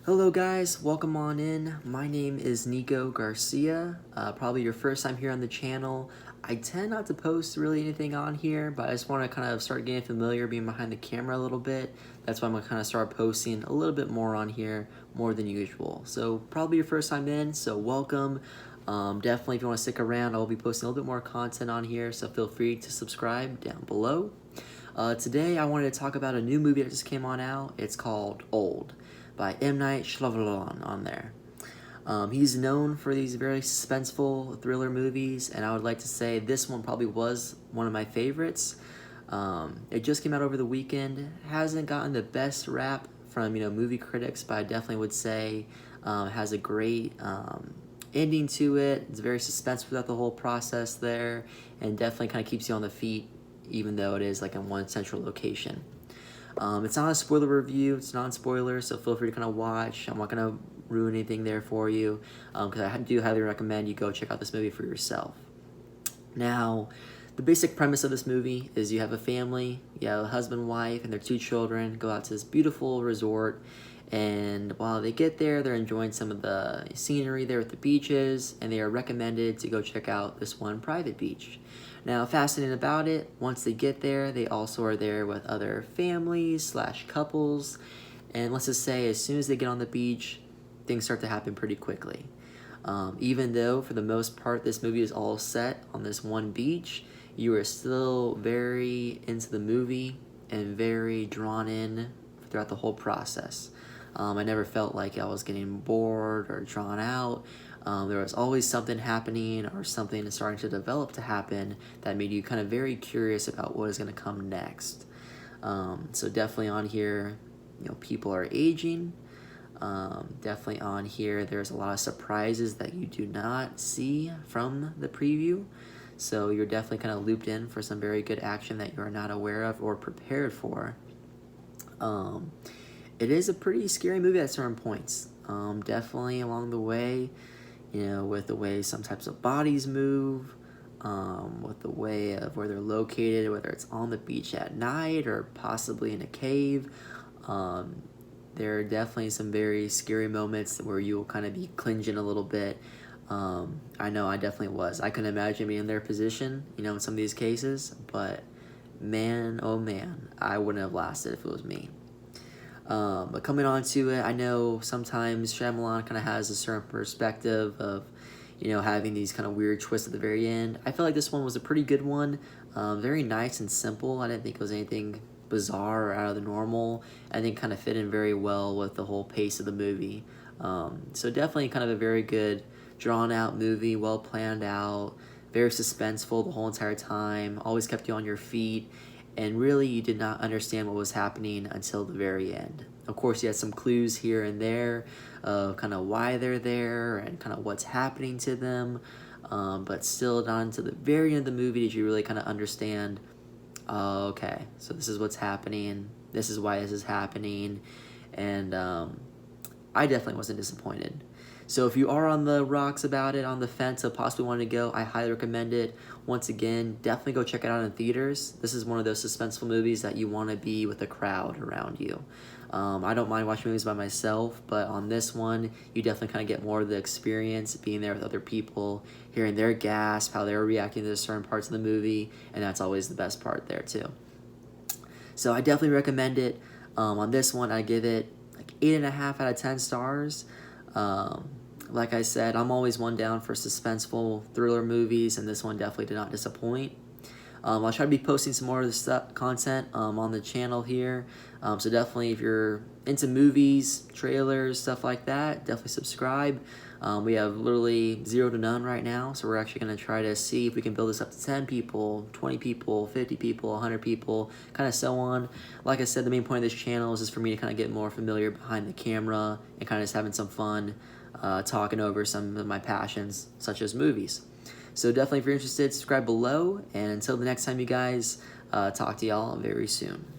Hello guys, welcome on in. My name is Nico Garcia. Probably your first time here on the channel. I tend not to post really anything on here, but I just want to kind of start getting familiar being behind the camera a little bit. That's why I'm going to kind of start posting a little bit more on here, more than usual. So probably your first time in, so welcome. Definitely if you want to stick around, I'll be posting a little bit more content on here, so feel free to subscribe down below. Today I wanted to talk about a new movie that just came on out. It's called Old by M. Night Shyamalan on there. He's known for these very suspenseful thriller movies, and I would like to say this one probably was one of my favorites. It just came out over the weekend. Hasn't gotten the best rap from movie critics, but I definitely would say has a great ending to it. It's very suspenseful throughout the whole process there, and definitely kind of keeps you on the feet, even though it is like in one central location. It's not a spoiler review, it's non-spoiler, so feel free to kind of watch. I'm not going to ruin anything there for you, because I do highly recommend you go check out this movie for yourself. Now, the basic premise of this movie is you have a family, you have a husband, wife, and their 2 children go out to this beautiful resort, and while they get there, they're enjoying some of the scenery there at the beaches, and they are recommended to go check out this one private beach. Now, fascinating about it, once they get there, they also are there with other families / couples, and let's just say as soon as they get on the beach, things start to happen pretty quickly. Even though, for the most part, this movie is all set on this one beach, you are still very into the movie and very drawn in throughout the whole process. I never felt like I was getting bored or drawn out. There was always something happening or something starting to develop to happen that made you kind of very curious about what is going to come next. So definitely on here, people are aging. Definitely on here, there's a lot of surprises that you do not see from the preview. So you're definitely kind of looped in for some very good action that you are not aware of or prepared for. It is a pretty scary movie at certain points. Definitely along the way, with the way some types of bodies move, with the way of where they're located, whether it's on the beach at night or possibly in a cave. There are definitely some very scary moments where you will kind of be cringing a little bit. I know I definitely was. I couldn't imagine being in their position, in some of these cases, but man, oh man, I wouldn't have lasted if it was me. But coming on to it, I know sometimes Shyamalan kind of has a certain perspective of, having these kind of weird twists at the very end. I feel like this one was a pretty good one. Very nice and simple. I didn't think it was anything bizarre or out of the normal. I think kind of fit in very well with the whole pace of the movie. So definitely kind of a very good drawn out movie, well planned out, very suspenseful the whole entire time, always kept you on your feet, and really you did not understand what was happening until the very end. Of course, you had some clues here and there of kind of why they're there and kind of what's happening to them, but still not until the very end of the movie did you really kind of understand, oh, okay, so this is what's happening, this is why this is happening, and I definitely wasn't disappointed. So if you are on the rocks about it, on the fence of possibly wanting to go, I highly recommend it. Once again, definitely go check it out in theaters. This is one of those suspenseful movies that you want to be with a crowd around you. I don't mind watching movies by myself, but on this one, you definitely kind of get more of the experience being there with other people, hearing their gasp, how they're reacting to certain parts of the movie, and that's always the best part there too. So I definitely recommend it. On this one, I give it like 8.5 out of 10 stars. Like I said, I'm always one down for suspenseful thriller movies, and this one definitely did not disappoint. I'll try to be posting some more of this content on the channel here. So definitely if you're into movies, trailers, stuff like that, definitely subscribe. We have literally 0 to none right now, so we're actually going to try to see if we can build this up to 10 people, 20 people, 50 people, 100 people, kind of so on. Like I said, the main point of this channel is just for me to kind of get more familiar behind the camera and kind of just having some fun talking over some of my passions, such as movies. So definitely if you're interested, subscribe below, and until the next time, you guys, talk to y'all very soon.